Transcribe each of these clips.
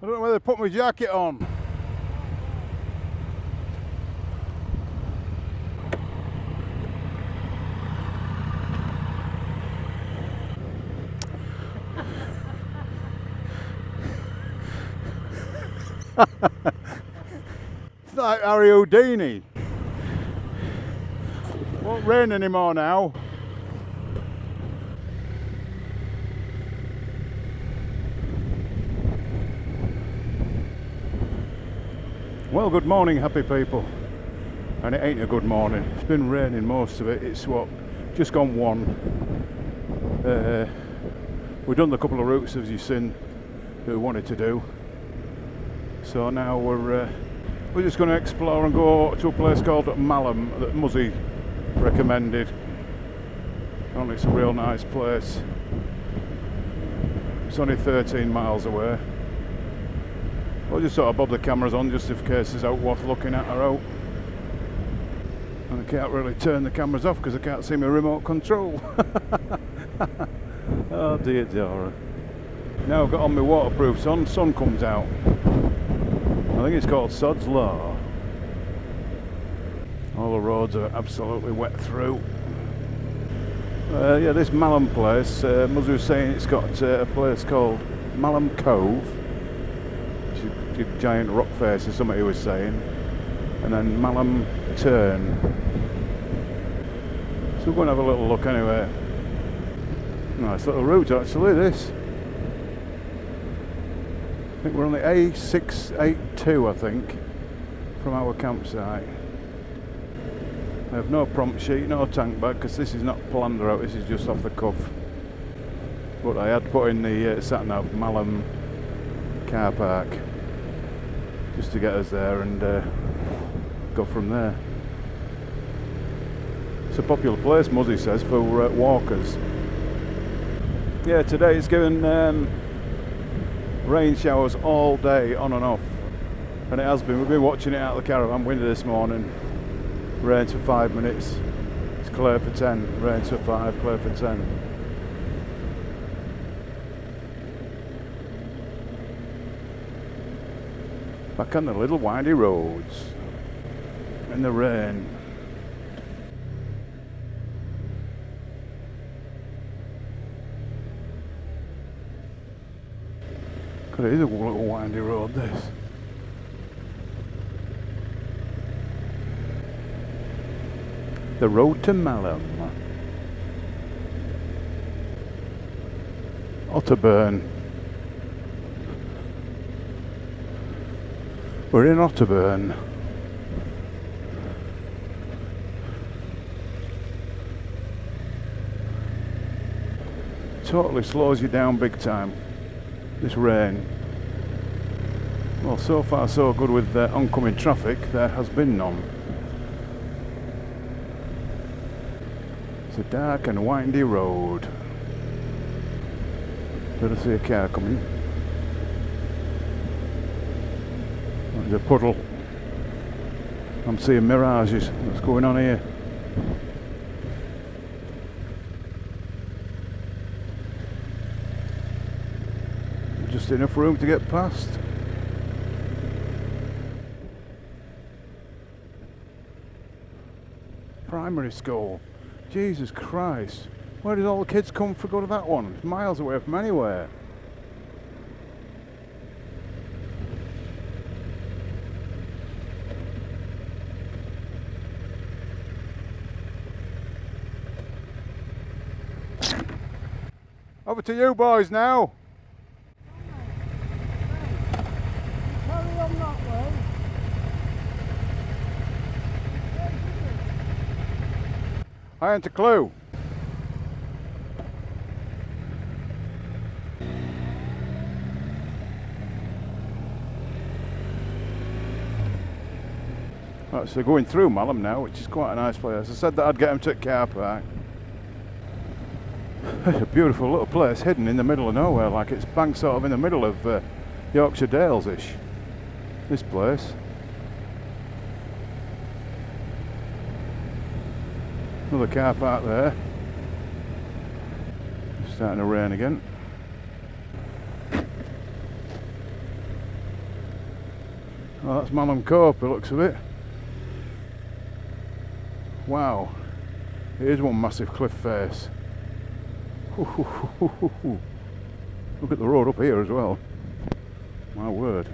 don't know whether to put my jacket on. It's like Harry Houdini. Won't rain anymore now. Well, good morning, happy people. And it ain't a good morning. It's been raining most of it. It's what, just gone 1. We've done the couple of routes as you've seen that we wanted to do. So now we're just going to explore and go to a place called Malham that Muzzy recommended. And it's a real nice place. It's only 13 miles away. I'll just sort of bob the cameras on just in case there's out worth looking at or out. And I can't really turn the cameras off because I can't see my remote control. Oh dear Dora. Now I've got on my waterproof sun comes out. I think it's called Sod's Law. All the roads are absolutely wet through. Yeah, this Malham place, Muzzy was saying it's got a place called Malham Cove. Which is a giant rock face, as somebody was saying. And then Malham Tarn. So we're going to have a little look anyway. Nice little route actually, this. I think we're on the A682, I think, from our campsite. I have no prompt sheet, no tank bag, because this is not planned out, this is just off the cuff. But I had put in the sat-nav Malham car park, just to get us there and go from there. It's a popular place, Muzzy says, for walkers. Yeah, today it's given rain showers all day, on and off, and it has been. We've been watching it out of the caravan window this morning. Rains for 5 minutes, it's clear for 10. Rains for 5, clear for 10. Back on the little windy roads in the rain. God, it is a little windy road, this. The road to Malham. Otterburn. We're in Otterburn. Totally slows you down big time, this rain. Well, so far so good with oncoming traffic. There has been none. It's a dark and windy road. Did I see a car coming? There's a puddle. I'm seeing mirages. What's going on here? Just enough room to get past. Primary school. Jesus Christ. Where did all the kids come for go to that one? It's miles away from anywhere. Over to you boys now. Carry on that way. I ain't a clue. Right, so going through Malham now, which is quite a nice place. I said that I'd get them to the car park. It's a beautiful little place, hidden in the middle of nowhere, like it's bang sort of in the middle of Yorkshire Dales-ish, this place. Another car park there. It's starting to rain again. Oh, that's Malham Cove, by the looks of it. Wow, it is one massive cliff face. Look at the road up here as well. My word.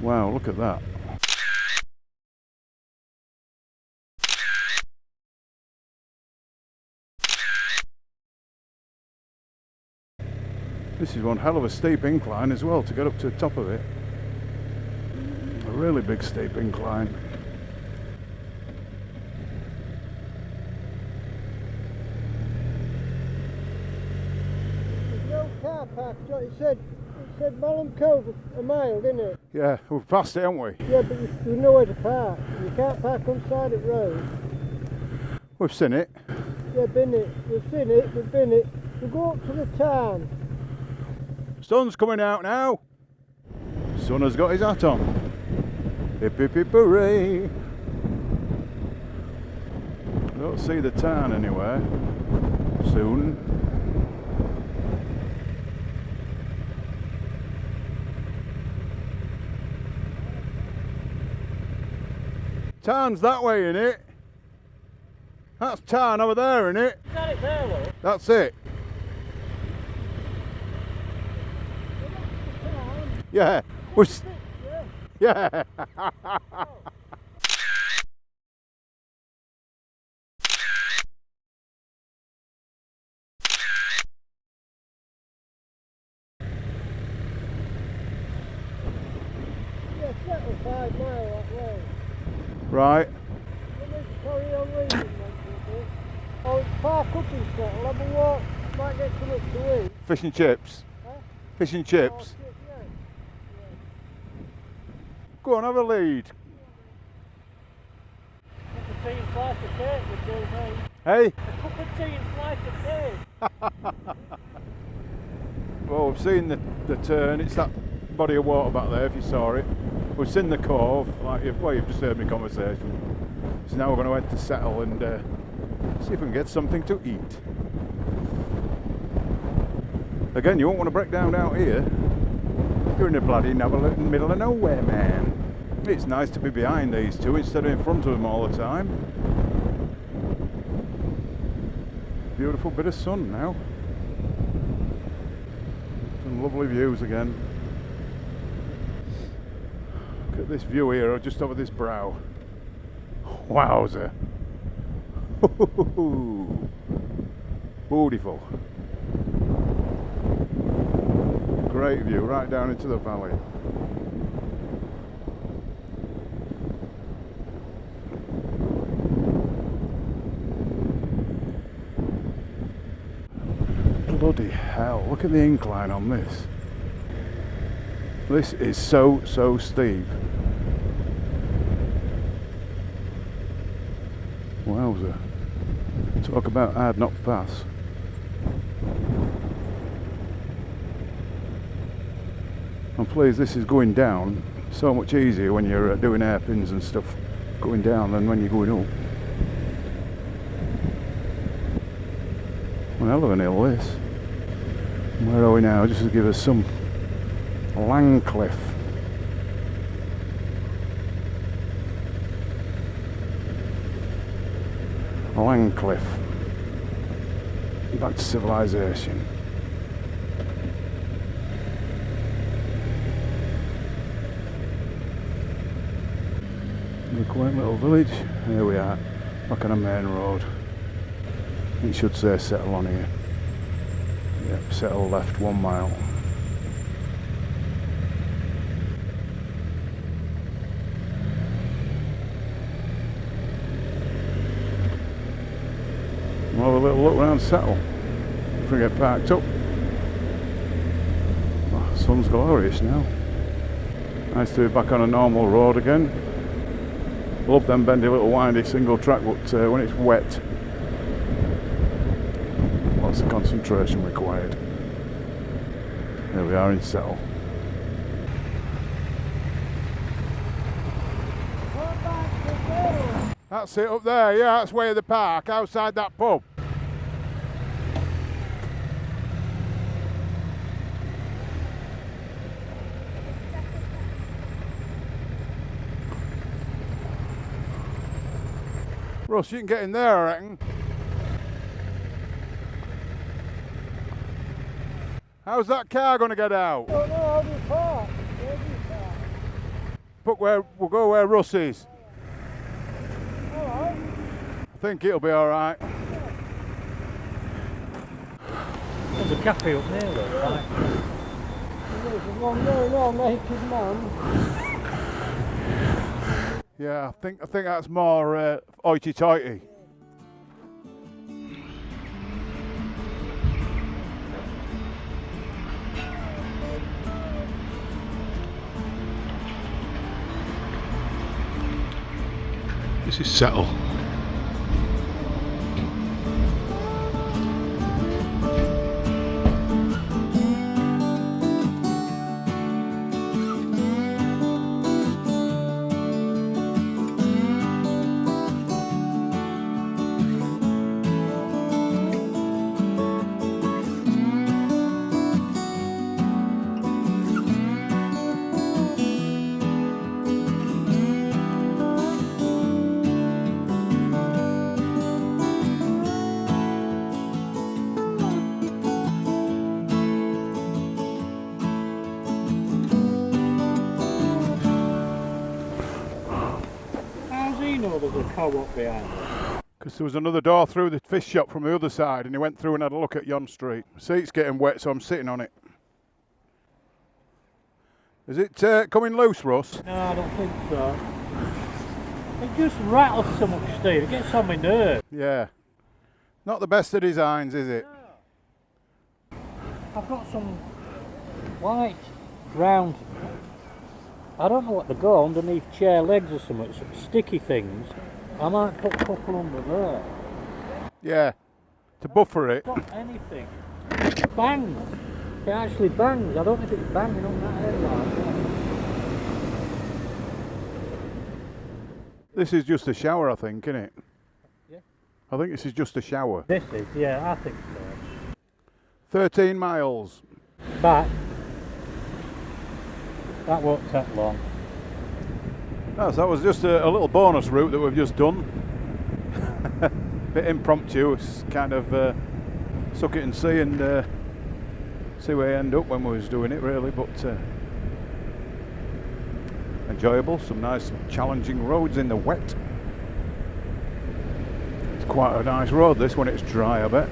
Wow, look at that. This is one hell of a steep incline as well to get up to the top of it. A really big steep incline. There's no car park. It said Malham Cove a mile, didn't it? Yeah, we've passed it, haven't we? Yeah, but there's nowhere to park. You can't park on side of the road. We've seen it. Yeah, been it. We've seen it. We've been it. We go up to the Tarn. Sun's coming out now. Sun has got his hat on. Hip hip hip hooray. I don't see the Tarn anywhere soon. Tarn's that way, innit? That's Tarn over there, innit? Is that it there, Will? That's it. Yeah. Yeah. Yeah, settle 5 mile that way. Right. We need to carry on reading, mate. Oh, it's park up in settle. Have a walk. Might get something to eat. Fish and chips. Huh? Fish and Oh, chips. shit, yeah. Go on, have a lead. A cup of tea and slice of cake would do, mate. Hey? A cup of tea and slice of cake. Well, we've seen the turn. It's that body of water back there, if you saw it. We've seen the cove, you've just heard my conversation. So now we're going to head to settle and see if we can get something to eat. Again, you won't want to break down out here. You're in the bloody middle of nowhere, man. It's nice to be behind these two instead of in front of them all the time. Beautiful bit of sun now. Some lovely views again. Look at this view here, just over this brow. Wowzer. Beautiful. Great view right down into the valley. Bloody hell, look at the incline on this. This is so steep. Wowzer. Talk about hard not pass. I'm pleased this is going down. So much easier when you're doing hairpins and stuff going down than when you're going up. One hell of an hill this. Where are we now? Just to give us some Langcliff. Langcliff. Back to civilization. A quaint little village. Here we are, back on a main road. It should say settle on here. Yep, settle left 1 mile. We'll have a little look around settle if we get parked up. Oh, sun's glorious now. Nice to be back on a normal road again. Love them bendy little windy single track, but when it's wet, lots of concentration required. Here we are in Settle. That's it up there, yeah, that's way of the park, outside that pub. Russ, you can get in there, I reckon. How's that car going to get out? I don't know how do you park. Where do you park? We'll go where Russ is. Alright. I think it'll be alright. There's a cafe up there though, right? There's one going on, naked man. Yeah, I think that's more hoity-toity. This is Settle. How's he know there's a co-op behind it? Because there was another door through the fish shop from the other side, and he went through and had a look at Yon Street. Seat's getting wet, so I'm sitting on it. Is it coming loose, Russ? No, I don't think so. It just rattles so much, Steve. It gets on my nerves. Yeah. Not the best of designs, is it? I've got some white, round, I don't know what they go, underneath chair legs or something, some sticky things. I might put a couple under there. Yeah. To buffer it. Not anything. It bangs. It actually bangs. I don't know if it's banging on that headlight. This is just a shower, I think, isn't it? Yeah. I think this is just a shower. This is, yeah, I think so. 13 miles. Back. That won't take long. No, so that was just a little bonus route that we've just done. Bit impromptu, it's kind of suck it and see, and see where you end up when we was doing it, really, but enjoyable. Some nice challenging roads in the wet. It's quite a nice road this when it's dry, I bet.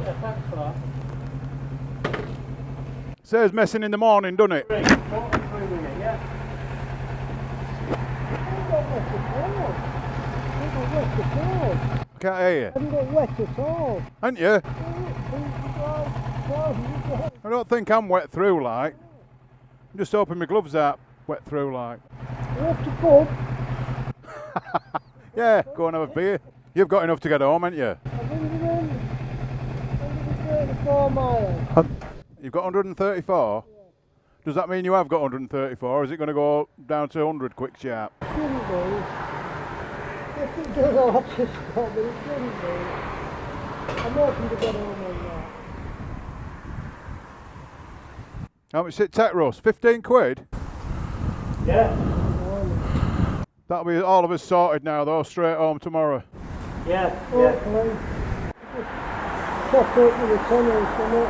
Yeah, thanks for that. Says messing in the morning, doesn't it? Great. 43 minutes, yeah. Can't hear you. I haven't got wet at all. Ain't you? I don't think I'm wet through, like. I'm just hoping my gloves aren't wet through, like. You have to come. Yeah, go and have a beer. You've got enough to get home, haven't you? I've been 134 miles. You've got 134? Yeah. Does that mean you have got 134, or is it going to go down to 100 quick sharp? Shouldn't be. If it does, I'll have to stop, but it shouldn't be. I'm hoping to get home on that. How much it take, Russ? 15 quid? Yeah. That'll be all of us sorted now, though, straight home tomorrow. Yeah. Hopefully. Top up with a tenner or something.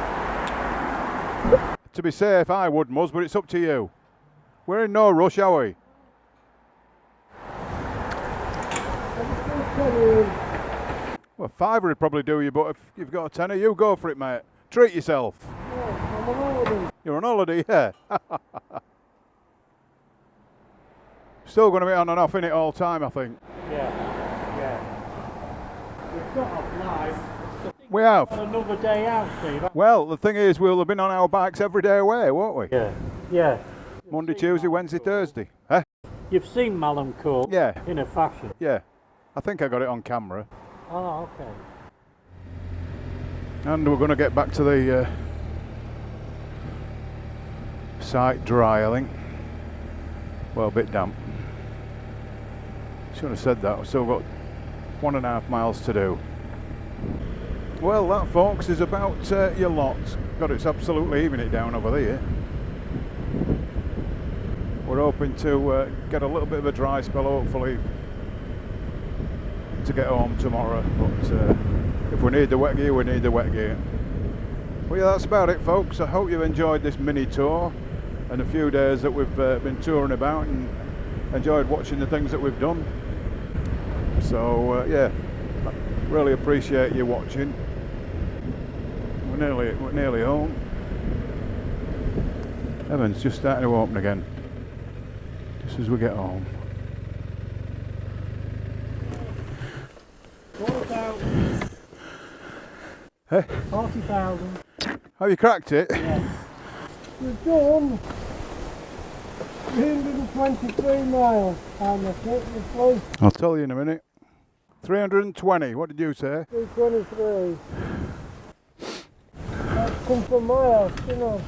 To be safe, I would, Muzz, but it's up to you. We're in no rush, are we? Well, fiver would probably do you, but if you've got a tenner, you go for it, mate. Treat yourself. Yeah, I'm on holiday. You're on holiday, yeah. Still going to be on and off in it all time, I think. Yeah. We've got off live. We have. Another day out, Steve. Well, the thing is, we'll have been on our bikes every day away, won't we? Yeah. Monday, Tuesday, Wednesday, Thursday. Eh? You've seen Malham Cove. Yeah. In a fashion. Yeah. I think I got it on camera. Oh, okay. And we're going to get back to the site dry, I think. Well, a bit damp. Shouldn't have said that. We've still got 1.5 miles to do. Well, that, folks, is about your lot. God, it's absolutely even it down over there. We're hoping to get a little bit of a dry spell, hopefully, to get home tomorrow. But if we need the wet gear, we need the wet gear. Well, yeah, that's about it, folks. I hope you've enjoyed this mini tour and a few days that we've been touring about, and enjoyed watching the things that we've done. So yeah, I really appreciate you watching. We're nearly home. Heaven's just starting to open again, just as we get home. 40,000. Hey, 40,000. have you cracked it? Yeah. We've done 323 miles on the trip with police. I'll tell you in a minute. 320, what did you say? 323. That's come from my house, you know.